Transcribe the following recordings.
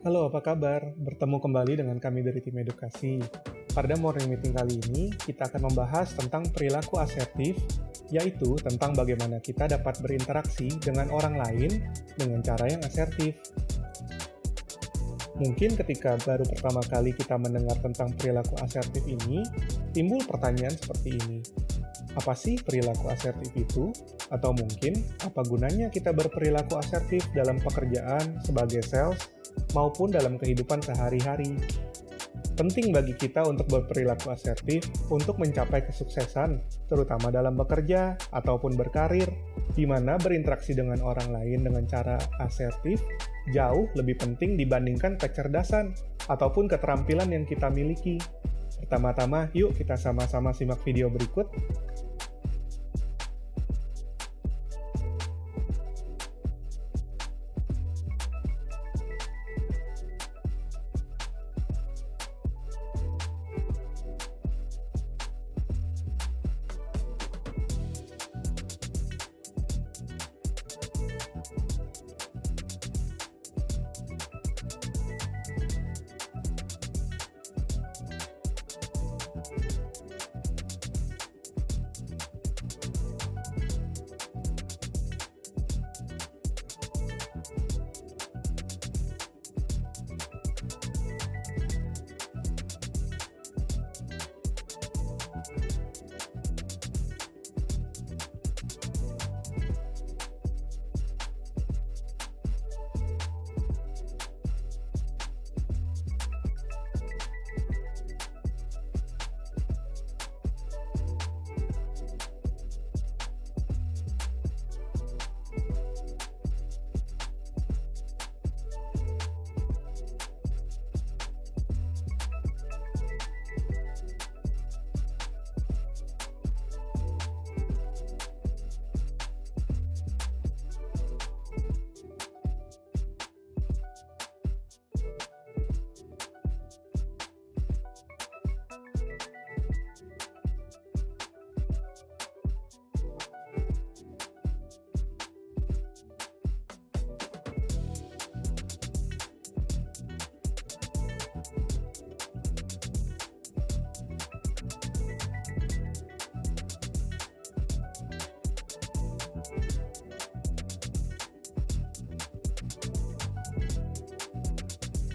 Halo, apa kabar? Bertemu kembali dengan kami dari tim edukasi. Pada morning meeting kali ini, kita akan membahas tentang perilaku asertif, yaitu tentang bagaimana kita dapat berinteraksi dengan orang lain dengan cara yang asertif. Mungkin ketika baru pertama kali kita mendengar tentang perilaku asertif ini, timbul pertanyaan seperti ini. Apa sih perilaku asertif itu? Atau mungkin, apa gunanya kita berperilaku asertif dalam pekerjaan sebagai sales maupun dalam kehidupan sehari-hari? Penting bagi kita untuk berperilaku asertif untuk mencapai kesuksesan, terutama dalam bekerja ataupun berkarir, di mana berinteraksi dengan orang lain dengan cara asertif jauh lebih penting dibandingkan kecerdasan ataupun keterampilan yang kita miliki. Pertama-tama, yuk kita sama-sama simak video berikut.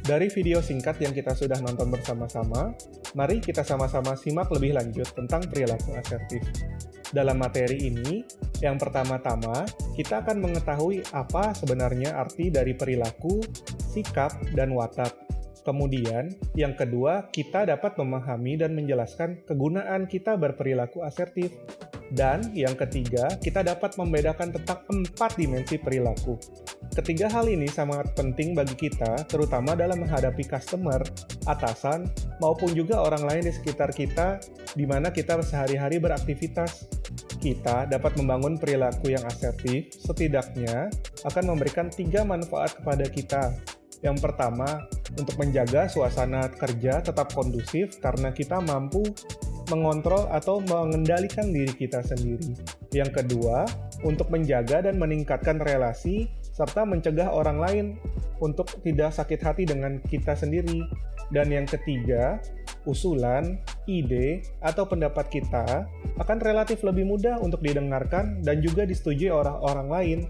Dari video singkat yang kita sudah nonton bersama-sama, mari kita sama-sama simak lebih lanjut tentang perilaku asertif. Dalam materi ini, yang pertama-tama, kita akan mengetahui apa sebenarnya arti dari perilaku, sikap, dan watak. Kemudian, yang kedua, kita dapat memahami dan menjelaskan kegunaan kita berperilaku asertif. Dan yang ketiga, kita dapat membedakan tentang 4 dimensi perilaku. Ketiga hal ini sangat penting bagi kita, terutama dalam menghadapi customer, atasan, maupun juga orang lain di sekitar kita, di mana kita sehari-hari beraktivitas. Kita dapat membangun perilaku yang asertif, setidaknya akan memberikan 3 manfaat kepada kita. Yang pertama, untuk menjaga suasana kerja tetap kondusif karena kita mampu mengontrol atau mengendalikan diri kita sendiri. Yang kedua, untuk menjaga dan meningkatkan relasi serta mencegah orang lain untuk tidak sakit hati dengan kita sendiri. Dan yang ketiga, usulan, ide, atau pendapat kita akan relatif lebih mudah untuk didengarkan dan juga disetujui orang-orang lain.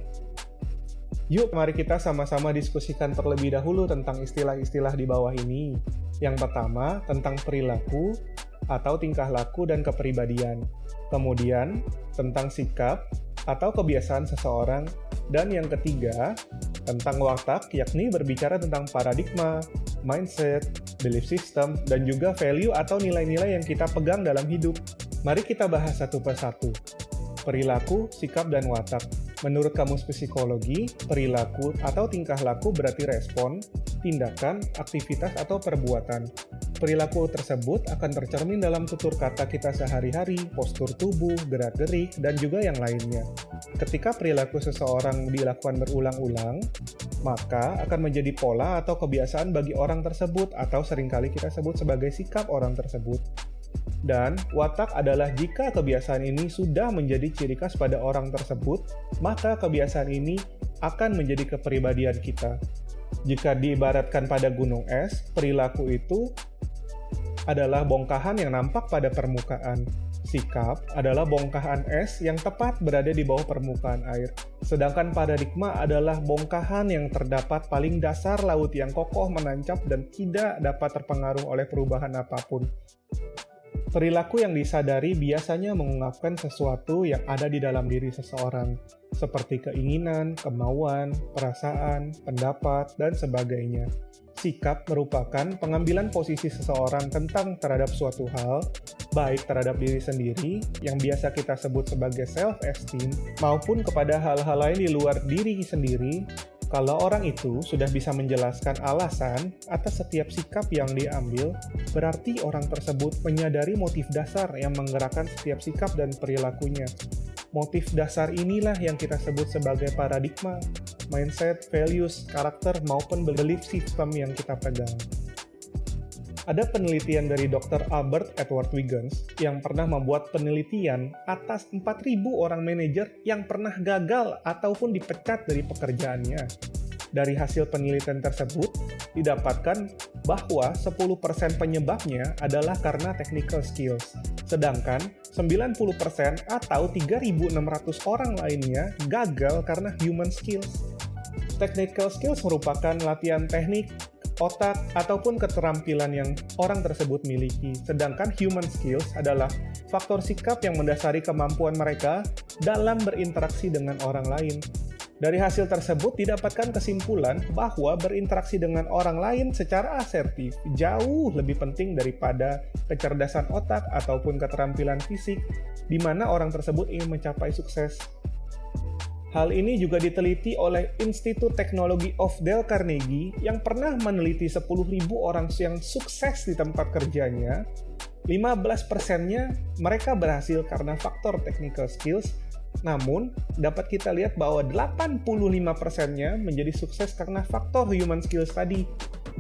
Yuk, mari kita sama-sama diskusikan terlebih dahulu tentang istilah-istilah di bawah ini. Yang pertama, tentang perilaku atau tingkah laku dan kepribadian. Kemudian, tentang sikap atau kebiasaan seseorang. Dan yang ketiga, tentang watak, yakni berbicara tentang paradigma, mindset, belief system, dan juga value atau nilai-nilai yang kita pegang dalam hidup. Mari kita bahas satu persatu. Perilaku, sikap, dan watak. Menurut Kamus Psikologi, perilaku atau tingkah laku berarti respon, tindakan, aktivitas, atau perbuatan. Perilaku tersebut akan tercermin dalam tutur kata kita sehari-hari, postur tubuh, gerak-gerik, dan juga yang lainnya. Ketika perilaku seseorang dilakukan berulang-ulang, maka akan menjadi pola atau kebiasaan bagi orang tersebut atau seringkali kita sebut sebagai sikap orang tersebut. Dan watak adalah jika kebiasaan ini sudah menjadi ciri khas pada orang tersebut, maka kebiasaan ini akan menjadi kepribadian kita. Jika diibaratkan pada gunung es, perilaku itu adalah bongkahan yang nampak pada permukaan. Sikap adalah bongkahan es yang tepat berada di bawah permukaan air. Sedangkan paradigma adalah bongkahan yang terdapat paling dasar laut yang kokoh menancap dan tidak dapat terpengaruh oleh perubahan apapun. Perilaku yang disadari biasanya mengungkapkan sesuatu yang ada di dalam diri seseorang, seperti keinginan, kemauan, perasaan, pendapat, dan sebagainya. Sikap merupakan pengambilan posisi seseorang tentang terhadap suatu hal, baik terhadap diri sendiri, yang biasa kita sebut sebagai self-esteem, maupun kepada hal-hal lain di luar diri sendiri. Kalau orang itu sudah bisa menjelaskan alasan atas setiap sikap yang diambil, berarti orang tersebut menyadari motif dasar yang menggerakkan setiap sikap dan perilakunya. Motif dasar inilah yang kita sebut sebagai paradigma, mindset, values, karakter, maupun belief system yang kita pegang. Ada penelitian dari Dr. Albert Edward Wiggins yang pernah membuat penelitian atas 4.000 orang manajer yang pernah gagal ataupun dipecat dari pekerjaannya. Dari hasil penelitian tersebut, didapatkan bahwa 10% penyebabnya adalah karena technical skills, sedangkan 90% atau 3.600 orang lainnya gagal karena human skills. Technical skills merupakan latihan teknik, otak, ataupun keterampilan yang orang tersebut miliki, sedangkan human skills adalah faktor sikap yang mendasari kemampuan mereka dalam berinteraksi dengan orang lain. Dari hasil tersebut didapatkan kesimpulan bahwa berinteraksi dengan orang lain secara asertif jauh lebih penting daripada kecerdasan otak ataupun keterampilan fisik, di mana orang tersebut ingin mencapai sukses. Hal ini juga diteliti oleh Institut Teknologi of Dale Carnegie yang pernah meneliti 10.000 orang yang sukses di tempat kerjanya. 15%-nya mereka berhasil karena faktor technical skills, namun dapat kita lihat bahwa 85%-nya menjadi sukses karena faktor human skills tadi.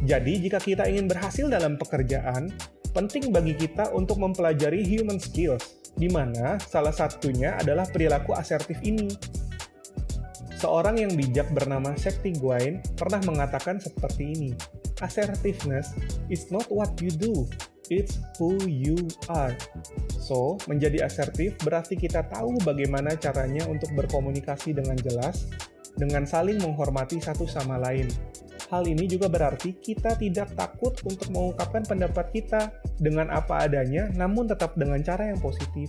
Jadi jika kita ingin berhasil dalam pekerjaan, penting bagi kita untuk mempelajari human skills, di mana salah satunya adalah perilaku asertif ini. Seorang yang bijak bernama Shakti Gawain pernah mengatakan seperti ini, "Assertiveness is not what you do, it's who you are." So, menjadi asertif berarti kita tahu bagaimana caranya untuk berkomunikasi dengan jelas, dengan saling menghormati satu sama lain. Hal ini juga berarti kita tidak takut untuk mengungkapkan pendapat kita dengan apa adanya, namun tetap dengan cara yang positif.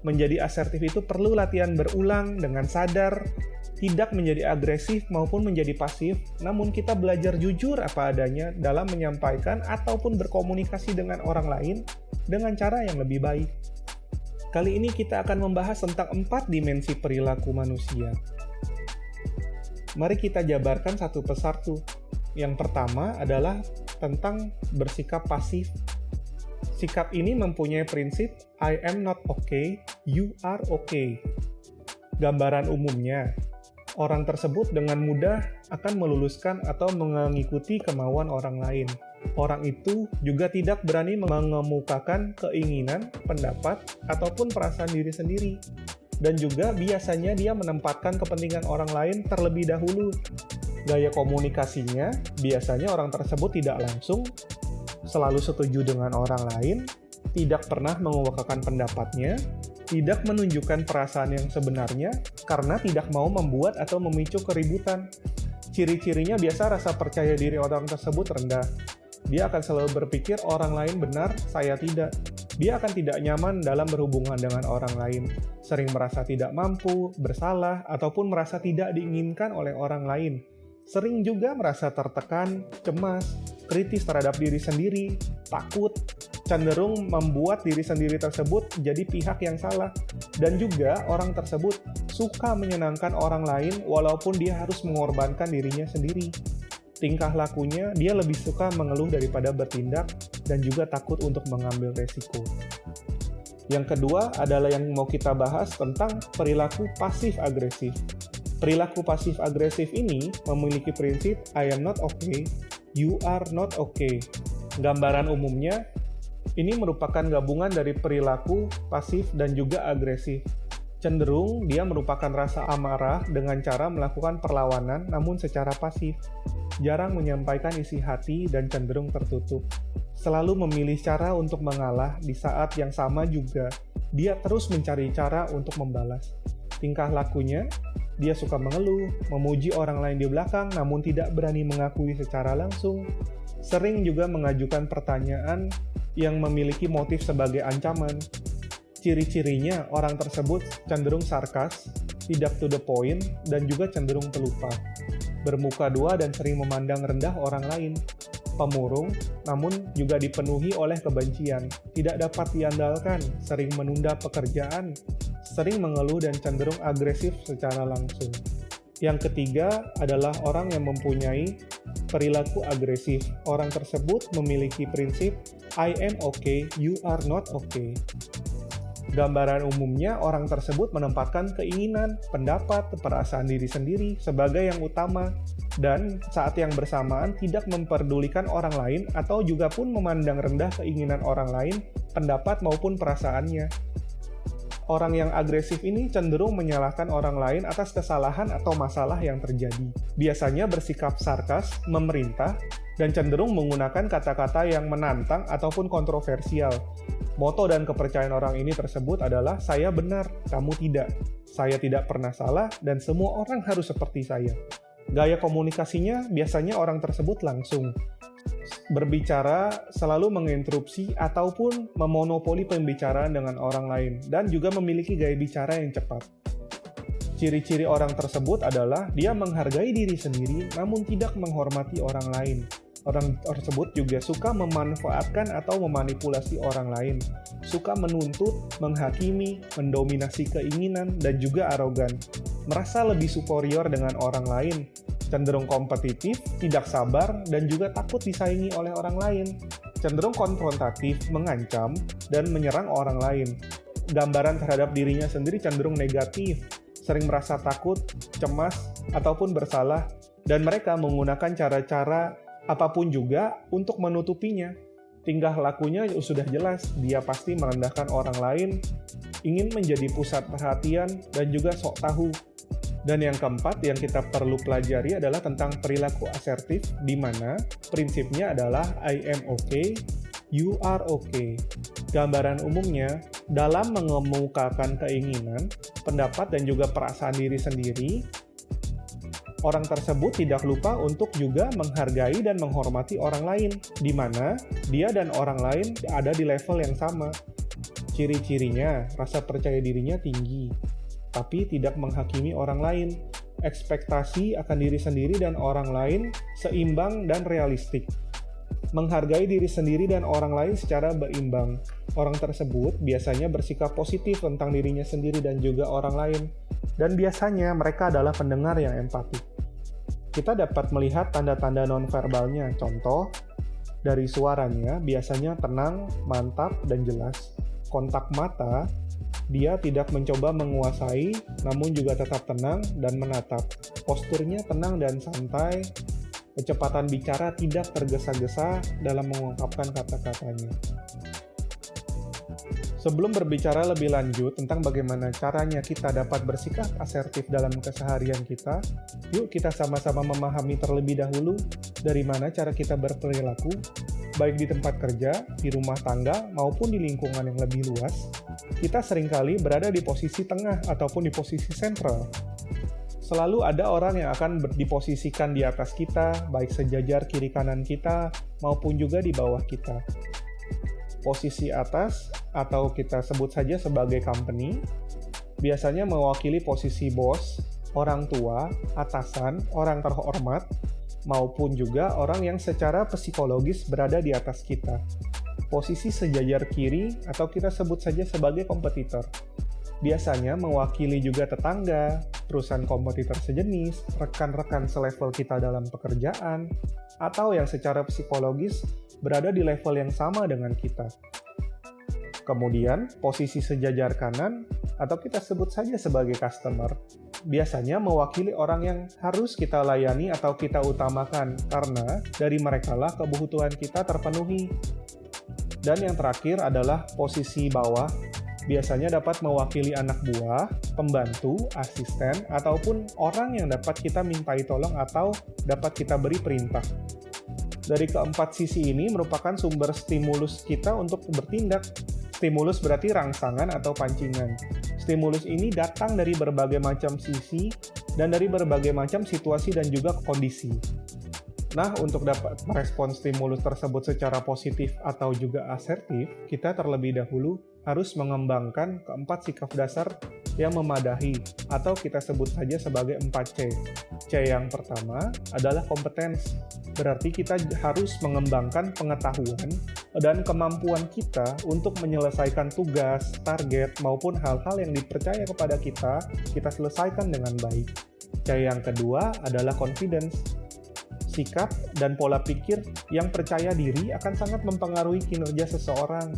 Menjadi asertif itu perlu latihan berulang dengan sadar, tidak menjadi agresif maupun menjadi pasif, namun kita belajar jujur apa adanya dalam menyampaikan ataupun berkomunikasi dengan orang lain dengan cara yang lebih baik. Kali ini kita akan membahas tentang 4 dimensi perilaku manusia. Mari kita jabarkan satu persatu. Yang pertama adalah tentang bersikap pasif. Sikap ini mempunyai prinsip I am not okay, you are okay. Gambaran umumnya, orang tersebut dengan mudah akan meluluskan atau mengikuti kemauan orang lain. Orang itu juga tidak berani mengemukakan keinginan, pendapat, ataupun perasaan diri sendiri. Dan juga biasanya dia menempatkan kepentingan orang lain terlebih dahulu. Gaya komunikasinya, biasanya orang tersebut tidak langsung, selalu setuju dengan orang lain, tidak pernah mengungkapkan pendapatnya, tidak menunjukkan perasaan yang sebenarnya karena tidak mau membuat atau memicu keributan. Ciri-cirinya biasa rasa percaya diri orang tersebut rendah. Dia akan selalu berpikir orang lain benar, saya tidak. Dia akan tidak nyaman dalam berhubungan dengan orang lain, sering merasa tidak mampu, bersalah, ataupun merasa tidak diinginkan oleh orang lain. Sering juga merasa tertekan, cemas, kritis terhadap diri sendiri, takut, cenderung membuat diri sendiri tersebut jadi pihak yang salah, dan juga orang tersebut suka menyenangkan orang lain walaupun dia harus mengorbankan dirinya sendiri. Tingkah lakunya, dia lebih suka mengeluh daripada bertindak dan juga takut untuk mengambil resiko. Yang kedua adalah yang mau kita bahas tentang perilaku pasif-agresif. Perilaku pasif-agresif ini memiliki prinsip I am not okay, you are not okay. Gambaran umumnya, ini merupakan gabungan dari perilaku pasif dan juga agresif. Cenderung dia merupakan rasa amarah dengan cara melakukan perlawanan namun secara pasif. jarang menyampaikan isi hati dan cenderung tertutup. Selalu memilih cara untuk mengalah di saat yang sama juga. Dia terus mencari cara untuk membalas. Tingkah lakunya, dia suka mengeluh, memuji orang lain di belakang namun tidak berani mengakui secara langsung. Sering juga mengajukan pertanyaan yang memiliki motif sebagai ancaman. Ciri-cirinya, orang tersebut cenderung sarkas, tidak to the point, dan juga cenderung pelupa. Bermuka dua dan sering memandang rendah orang lain. Pemurung, namun juga dipenuhi oleh kebencian. Tidak dapat diandalkan, sering menunda pekerjaan, sering mengeluh dan cenderung agresif secara langsung. Yang ketiga adalah orang yang mempunyai perilaku agresif. Orang tersebut memiliki prinsip I am okay, you are not okay. Gambaran umumnya, orang tersebut menempatkan keinginan, pendapat, perasaan diri sendiri sebagai yang utama, dan saat yang bersamaan tidak memperdulikan orang lain atau juga pun memandang rendah keinginan orang lain, pendapat maupun perasaannya. Orang yang agresif ini cenderung menyalahkan orang lain atas kesalahan atau masalah yang terjadi. Biasanya bersikap sarkas, memerintah, dan cenderung menggunakan kata-kata yang menantang ataupun kontroversial. Moto dan kepercayaan orang ini tersebut adalah saya benar, kamu tidak. Saya tidak pernah salah dan semua orang harus seperti saya. Gaya komunikasinya biasanya orang tersebut langsung. Berbicara selalu menginterupsi ataupun memonopoli pembicaraan dengan orang lain dan juga memiliki gaya bicara yang cepat. Ciri-ciri orang tersebut adalah dia menghargai diri sendiri namun tidak menghormati orang lain. Orang tersebut juga suka memanfaatkan atau memanipulasi orang lain, suka menuntut, menghakimi, mendominasi keinginan, dan juga arogan. Merasa lebih superior dengan orang lain, cenderung kompetitif, tidak sabar, dan juga takut disaingi oleh orang lain. Cenderung konfrontatif, mengancam, dan menyerang orang lain. Gambaran terhadap dirinya sendiri cenderung negatif, sering merasa takut, cemas, ataupun bersalah, dan mereka menggunakan cara-cara apapun juga untuk menutupinya. Tingkah lakunya sudah jelas, dia pasti merendahkan orang lain, ingin menjadi pusat perhatian, dan juga sok tahu. Dan yang keempat yang kita perlu pelajari adalah tentang perilaku asertif, di mana prinsipnya adalah I am okay, you are okay. Gambaran umumnya, dalam mengemukakan keinginan, pendapat, dan juga perasaan diri sendiri, orang tersebut tidak lupa untuk juga menghargai dan menghormati orang lain, di mana dia dan orang lain ada di level yang sama. Ciri-cirinya, rasa percaya dirinya tinggi, tapi tidak menghakimi orang lain. Ekspektasi akan diri sendiri dan orang lain seimbang dan realistik. Menghargai diri sendiri dan orang lain secara berimbang. Orang tersebut biasanya bersikap positif tentang dirinya sendiri dan juga orang lain. Dan biasanya mereka adalah pendengar yang empatik. Kita dapat melihat tanda-tanda nonverbalnya. Contoh, dari suaranya biasanya tenang, mantap, dan jelas. Kontak mata, dia tidak mencoba menguasai, namun juga tetap tenang dan menatap. Posturnya tenang dan santai. Kecepatan bicara tidak tergesa-gesa dalam mengungkapkan kata-katanya. Sebelum berbicara lebih lanjut tentang bagaimana caranya kita dapat bersikap asertif dalam keseharian kita, yuk kita sama-sama memahami terlebih dahulu dari mana cara kita berperilaku, baik di tempat kerja, di rumah tangga, maupun di lingkungan yang lebih luas. Kita seringkali berada di posisi tengah ataupun di posisi sentral. Selalu ada orang yang akan diposisikan di atas kita, baik sejajar kiri kanan kita, maupun juga di bawah kita. Posisi atas, atau kita sebut saja sebagai company, biasanya mewakili posisi bos, orang tua, atasan, orang terhormat, maupun juga orang yang secara psikologis berada di atas kita. Posisi sejajar kiri, atau kita sebut saja sebagai kompetitor, biasanya mewakili juga tetangga, perusahaan kompetitor sejenis, rekan-rekan selevel kita dalam pekerjaan, atau yang secara psikologis berada di level yang sama dengan kita. Kemudian, posisi sejajar kanan, atau kita sebut saja sebagai customer, biasanya mewakili orang yang harus kita layani atau kita utamakan, karena dari merekalah kebutuhan kita terpenuhi. Dan yang terakhir adalah posisi bawah, Biasanya dapat mewakili anak buah, pembantu, asisten, ataupun orang yang dapat kita mintai tolong atau dapat kita beri perintah. Dari keempat sisi ini merupakan sumber stimulus kita untuk bertindak. Stimulus berarti rangsangan atau pancingan. Stimulus ini datang dari berbagai macam sisi dan dari berbagai macam situasi dan juga kondisi. Nah, untuk dapat merespon stimulus tersebut secara positif atau juga asertif, kita terlebih dahulu harus mengembangkan keempat sikap dasar yang memadahi, atau kita sebut saja sebagai 4C. C yang pertama adalah kompetens, berarti kita harus mengembangkan pengetahuan dan kemampuan kita untuk menyelesaikan tugas, target, maupun hal-hal yang dipercaya kepada kita selesaikan dengan baik. C yang kedua adalah confidence, sikap dan pola pikir yang percaya diri akan sangat mempengaruhi kinerja seseorang.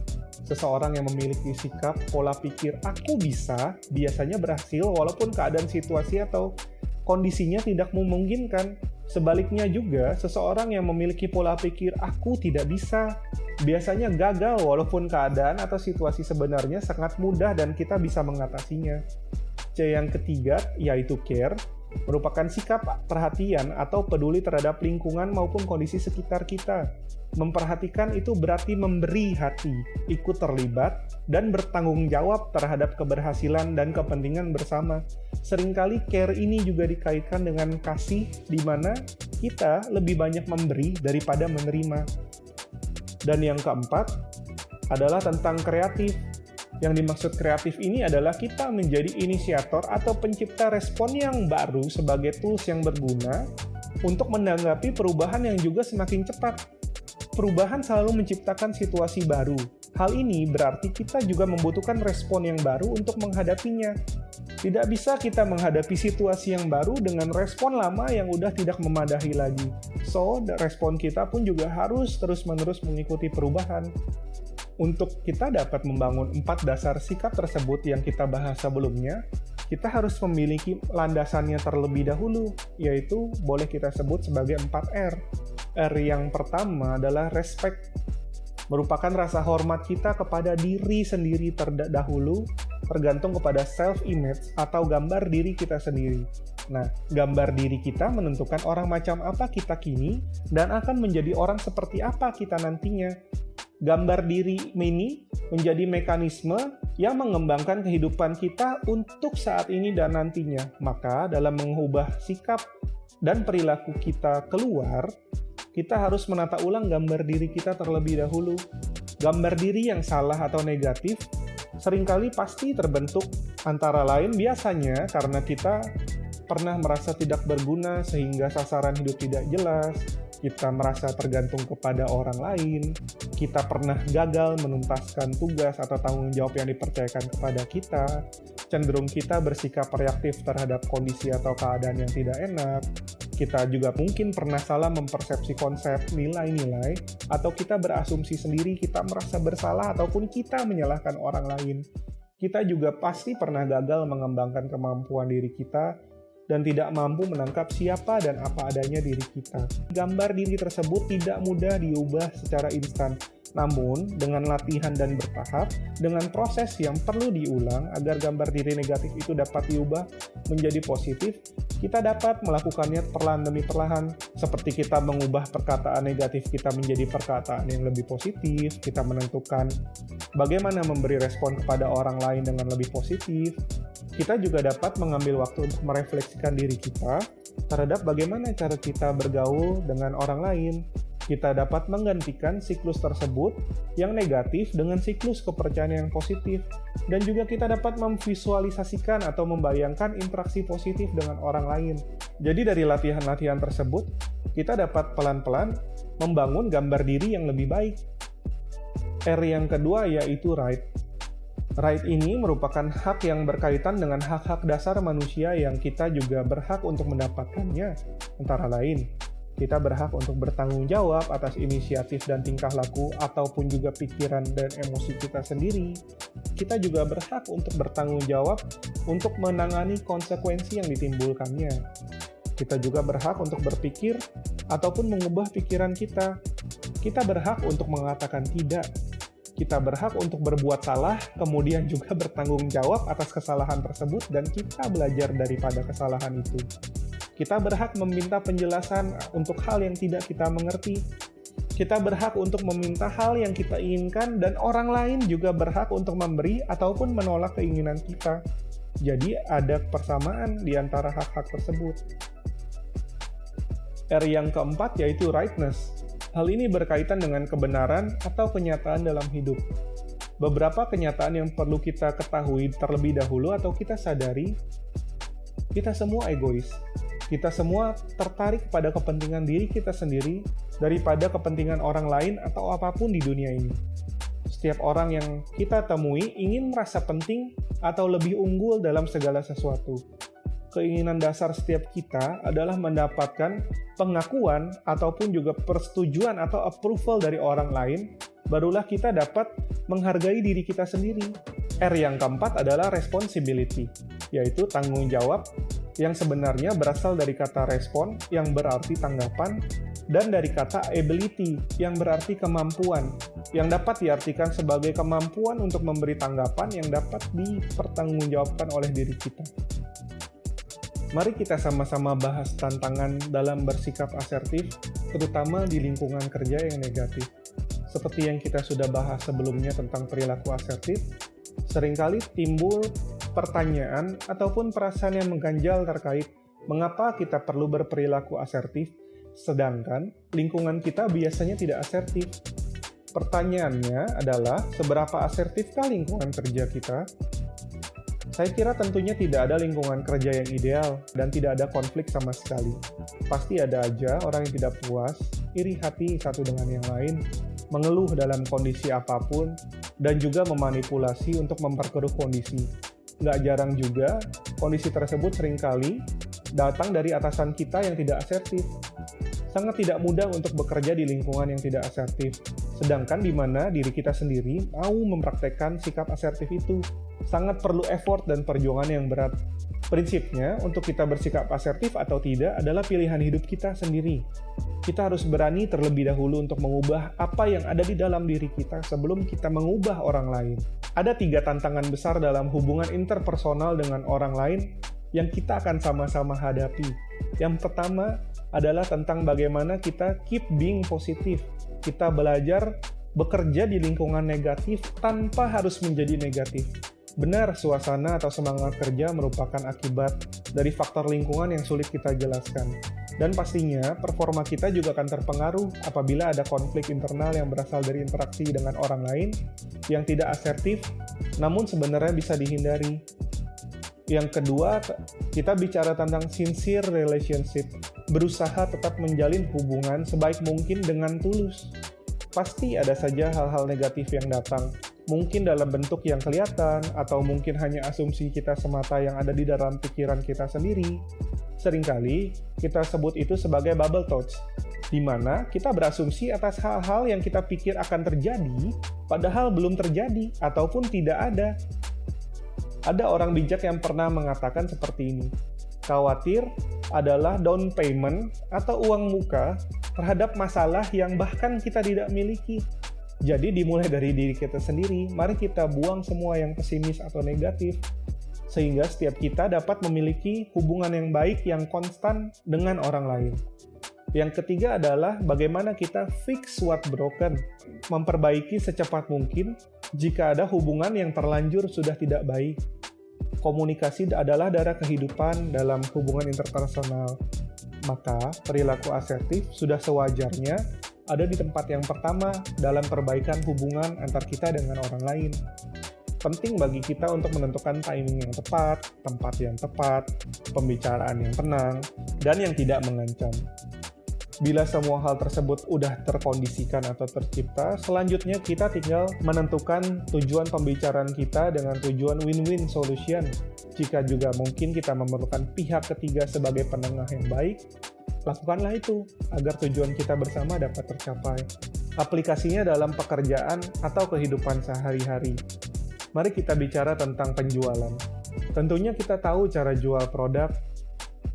Seseorang yang memiliki sikap pola pikir "aku bisa" biasanya berhasil walaupun keadaan situasi atau kondisinya tidak memungkinkan. Sebaliknya juga, seseorang yang memiliki pola pikir "aku tidak bisa" biasanya gagal walaupun keadaan atau situasi sebenarnya sangat mudah dan kita bisa mengatasinya. C yang ketiga yaitu care, merupakan sikap perhatian atau peduli terhadap lingkungan maupun kondisi sekitar kita. Memperhatikan itu berarti memberi hati, ikut terlibat, dan bertanggung jawab terhadap keberhasilan dan kepentingan bersama. Seringkali care ini juga dikaitkan dengan kasih, di mana kita lebih banyak memberi daripada menerima. Dan yang keempat adalah tentang kreatif. Yang dimaksud kreatif ini adalah kita menjadi inisiator atau pencipta respon yang baru sebagai tools yang berguna untuk menanggapi perubahan yang juga semakin cepat. Perubahan selalu menciptakan situasi baru. Hal ini berarti kita juga membutuhkan respon yang baru untuk menghadapinya. Tidak bisa kita menghadapi situasi yang baru dengan respon lama yang udah tidak memadahi lagi. So, respon kita pun juga harus terus-menerus mengikuti perubahan. Untuk kita dapat membangun 4 dasar sikap tersebut yang kita bahas sebelumnya, kita harus memiliki landasannya terlebih dahulu, yaitu boleh kita sebut sebagai 4R. R yang pertama adalah respect, merupakan rasa hormat kita kepada diri sendiri terdahulu, tergantung kepada self-image atau gambar diri kita sendiri. Nah, gambar diri kita menentukan orang macam apa kita kini dan akan menjadi orang seperti apa kita nantinya. Gambar diri ini menjadi mekanisme yang mengembangkan kehidupan kita untuk saat ini dan nantinya. Maka dalam mengubah sikap dan perilaku kita keluar, kita harus menata ulang gambar diri kita terlebih dahulu. Gambar diri yang salah atau negatif seringkali pasti terbentuk antara lain biasanya karena kita pernah merasa tidak berguna sehingga sasaran hidup tidak jelas, kita merasa tergantung kepada orang lain, kita pernah gagal menuntaskan tugas atau tanggung jawab yang dipercayakan kepada kita, cenderung kita bersikap reaktif terhadap kondisi atau keadaan yang tidak enak, kita juga mungkin pernah salah mempersepsi konsep nilai-nilai, atau kita berasumsi sendiri kita merasa bersalah ataupun kita menyalahkan orang lain. Kita juga pasti pernah gagal mengembangkan kemampuan diri kita dan tidak mampu menangkap siapa dan apa adanya diri kita. Gambar diri tersebut tidak mudah diubah secara instan, namun dengan latihan dan bertahap, dengan proses yang perlu diulang agar gambar diri negatif itu dapat diubah menjadi positif, kita dapat melakukannya perlahan demi perlahan, seperti kita mengubah perkataan negatif kita menjadi perkataan yang lebih positif, kita menentukan bagaimana memberi respon kepada orang lain dengan lebih positif. Kita juga dapat mengambil waktu untuk merefleksikan diri kita terhadap bagaimana cara kita bergaul dengan orang lain. Kita dapat menggantikan siklus tersebut yang negatif dengan siklus kepercayaan yang positif. Dan juga kita dapat memvisualisasikan atau membayangkan interaksi positif dengan orang lain. Jadi dari latihan-latihan tersebut, kita dapat pelan-pelan membangun gambar diri yang lebih baik. R yang kedua yaitu right. Right ini merupakan hak yang berkaitan dengan hak-hak dasar manusia yang kita juga berhak untuk mendapatkannya. Antara lain, kita berhak untuk bertanggung jawab atas inisiatif dan tingkah laku ataupun juga pikiran dan emosi kita sendiri. Kita juga berhak untuk bertanggung jawab untuk menangani konsekuensi yang ditimbulkannya. Kita juga berhak untuk berpikir ataupun mengubah pikiran kita. Kita berhak untuk mengatakan tidak. Kita berhak untuk berbuat salah, kemudian juga bertanggung jawab atas kesalahan tersebut, dan kita belajar daripada kesalahan itu. Kita berhak meminta penjelasan untuk hal yang tidak kita mengerti. Kita berhak untuk meminta hal yang kita inginkan, dan orang lain juga berhak untuk memberi ataupun menolak keinginan kita. Jadi ada persamaan di antara hak-hak tersebut. R yang keempat yaitu rightness. Hal ini berkaitan dengan kebenaran atau kenyataan dalam hidup. Beberapa kenyataan yang perlu kita ketahui terlebih dahulu atau kita sadari, kita semua egois. Kita semua tertarik pada kepentingan diri kita sendiri daripada kepentingan orang lain atau apapun di dunia ini. Setiap orang yang kita temui ingin merasa penting atau lebih unggul dalam segala sesuatu. Keinginan dasar setiap kita adalah mendapatkan pengakuan ataupun juga persetujuan atau approval dari orang lain, barulah kita dapat menghargai diri kita sendiri. R yang keempat adalah responsibility, yaitu tanggung jawab yang sebenarnya berasal dari kata respon yang berarti tanggapan, dan dari kata ability yang berarti kemampuan, yang dapat diartikan sebagai kemampuan untuk memberi tanggapan yang dapat dipertanggungjawabkan oleh diri kita. Mari kita sama-sama bahas tantangan dalam bersikap asertif, terutama di lingkungan kerja yang negatif. Seperti yang kita sudah bahas sebelumnya tentang perilaku asertif, seringkali timbul pertanyaan ataupun perasaan yang mengganjal terkait mengapa kita perlu berperilaku asertif, sedangkan lingkungan kita biasanya tidak asertif. Pertanyaannya adalah, seberapa asertifkah lingkungan kerja kita? Saya kira tentunya tidak ada lingkungan kerja yang ideal dan tidak ada konflik sama sekali. Pasti ada aja orang yang tidak puas, iri hati satu dengan yang lain, mengeluh dalam kondisi apapun, dan juga memanipulasi untuk memperkeruh kondisi. Nggak jarang juga, kondisi tersebut seringkali datang dari atasan kita yang tidak asertif. Sangat tidak mudah untuk bekerja di lingkungan yang tidak asertif, sedangkan di mana diri kita sendiri mau mempraktekkan sikap asertif itu. Sangat perlu effort dan perjuangan yang berat. Prinsipnya, untuk kita bersikap asertif atau tidak adalah pilihan hidup kita sendiri. Kita harus berani terlebih dahulu untuk mengubah apa yang ada di dalam diri kita sebelum kita mengubah orang lain. Ada 3 tantangan besar dalam hubungan interpersonal dengan orang lain yang kita akan sama-sama hadapi. Yang pertama adalah tentang bagaimana kita keep being positif. Kita belajar bekerja di lingkungan negatif tanpa harus menjadi negatif. Benar, suasana atau semangat kerja merupakan akibat dari faktor lingkungan yang sulit kita jelaskan. Dan pastinya, performa kita juga akan terpengaruh apabila ada konflik internal yang berasal dari interaksi dengan orang lain yang tidak asertif, namun sebenarnya bisa dihindari. Yang kedua, kita bicara tentang sincere relationship, berusaha tetap menjalin hubungan sebaik mungkin dengan tulus. Pasti ada saja hal-hal negatif yang datang, mungkin dalam bentuk yang kelihatan, atau mungkin hanya asumsi kita semata yang ada di dalam pikiran kita sendiri. Seringkali, kita sebut itu sebagai bubble thoughts, di mana kita berasumsi atas hal-hal yang kita pikir akan terjadi, padahal belum terjadi, ataupun tidak ada. Ada orang bijak yang pernah mengatakan seperti ini, khawatir adalah down payment atau uang muka terhadap masalah yang bahkan kita tidak miliki. Jadi dimulai dari diri kita sendiri, mari kita buang semua yang pesimis atau negatif, sehingga setiap kita dapat memiliki hubungan yang baik yang konstan dengan orang lain. Yang ketiga adalah bagaimana kita fix what broken, memperbaiki secepat mungkin jika ada hubungan yang terlanjur sudah tidak baik. Komunikasi adalah darah kehidupan dalam hubungan interpersonal. Maka, perilaku asertif sudah sewajarnya ada di tempat yang pertama dalam perbaikan hubungan antar kita dengan orang lain. Penting bagi kita untuk menentukan timing yang tepat, tempat yang tepat, pembicaraan yang tenang, dan yang tidak mengancam. Bila semua hal tersebut udah terkondisikan atau tercipta, selanjutnya kita tinggal menentukan tujuan pembicaraan kita dengan tujuan win-win solution. Jika juga mungkin kita memerlukan pihak ketiga sebagai penengah yang baik, lakukanlah itu agar tujuan kita bersama dapat tercapai. Aplikasinya dalam pekerjaan atau kehidupan sehari-hari. Mari kita bicara tentang penjualan. Tentunya kita tahu cara jual produk,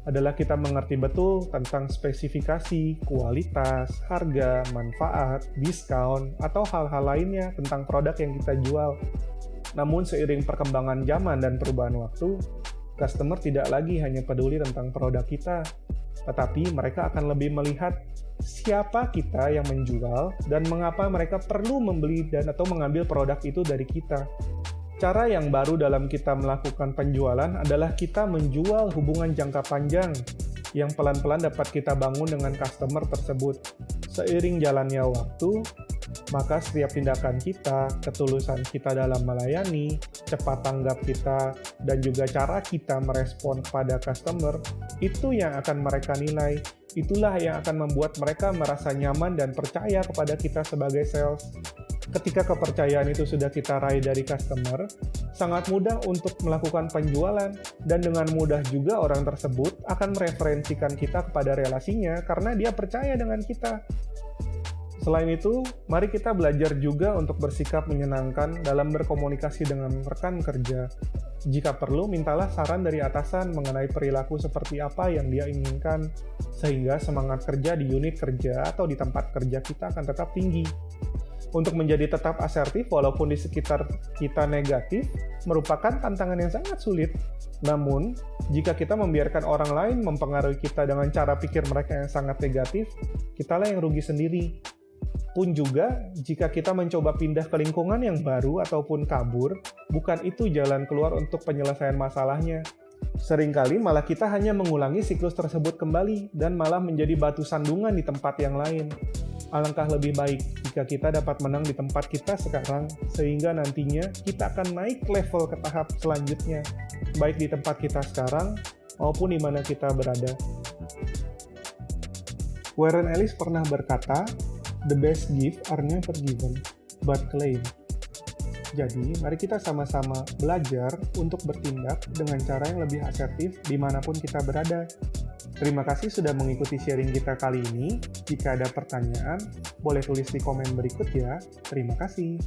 adalah kita mengerti betul tentang spesifikasi, kualitas, harga, manfaat, diskon, atau hal-hal lainnya tentang produk yang kita jual. Namun seiring perkembangan zaman dan perubahan waktu, customer tidak lagi hanya peduli tentang produk kita, tetapi mereka akan lebih melihat siapa kita yang menjual dan mengapa mereka perlu membeli dan atau mengambil produk itu dari kita. Cara yang baru dalam kita melakukan penjualan adalah kita menjual hubungan jangka panjang yang pelan-pelan dapat kita bangun dengan customer tersebut. Seiring jalannya waktu, maka setiap tindakan kita, ketulusan kita dalam melayani, cepat tanggap kita, dan juga cara kita merespon pada customer, itu yang akan mereka nilai. Itulah yang akan membuat mereka merasa nyaman dan percaya kepada kita sebagai sales. Ketika kepercayaan itu sudah kita raih dari customer, sangat mudah untuk melakukan penjualan, dan dengan mudah juga orang tersebut akan mereferensikan kita kepada relasinya karena dia percaya dengan kita. Selain itu, mari kita belajar juga untuk bersikap menyenangkan dalam berkomunikasi dengan rekan kerja. Jika perlu, mintalah saran dari atasan mengenai perilaku seperti apa yang dia inginkan, sehingga semangat kerja di unit kerja atau di tempat kerja kita akan tetap tinggi. Untuk menjadi tetap asertif walaupun di sekitar kita negatif, merupakan tantangan yang sangat sulit. Namun, jika kita membiarkan orang lain mempengaruhi kita dengan cara pikir mereka yang sangat negatif, kitalah yang rugi sendiri. Pun juga, jika kita mencoba pindah ke lingkungan yang baru ataupun kabur, bukan itu jalan keluar untuk penyelesaian masalahnya. Seringkali malah kita hanya mengulangi siklus tersebut kembali dan malah menjadi batu sandungan di tempat yang lain. Alangkah lebih baik jika kita dapat menang di tempat kita sekarang, sehingga nantinya kita akan naik level ke tahap selanjutnya, baik di tempat kita sekarang maupun di mana kita berada. Warren Ellis pernah berkata, "The best gifts are never given, but claimed." Jadi, mari kita sama-sama belajar untuk bertindak dengan cara yang lebih asertif dimanapun kita berada. Terima kasih sudah mengikuti sharing kita kali ini. Jika ada pertanyaan, boleh tulis di komen berikut ya. Terima kasih.